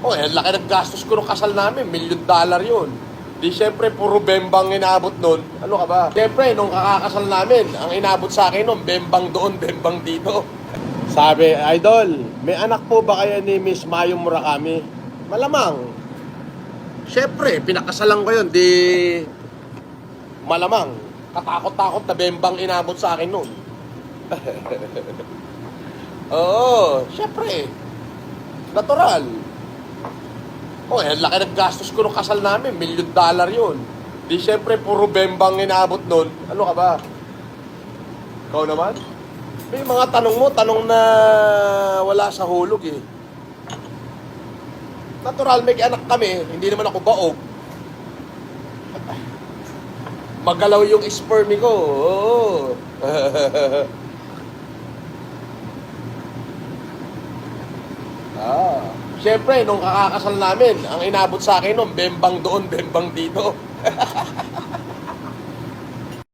Oh, eh, laki ng gastos ko nung kasal namin. $1,000,000 yun. Di syempre, puro bembang inabot nun. Ano ka ba? Syempre, nung kakakasal namin, ang inabot sa akin nun, bembang doon, bembang dito. Sabi, Idol, may anak po ba kayo ni Miss Mayo Murakami? Malamang. Syempre, pinakasalan ko yun, di... Malamang. Katakot-takot na bembang inabot sa akin nun. Oo, syempre. Natural. Oh, eh, laki ng gastos ko nung kasal namin. $1,000,000 yun. Di syempre, puro bembang inabot nun. Ano ka ba? Ikaw naman? May mga tanong mo, tanong na wala sa hulog eh. Natural, may anak kami. Hindi naman ako baog. Magalaw yung sperm ko. Oo. Siyempre, nung kakakasal namin, ang inabot sa akin nun, bembang doon, bembang dito.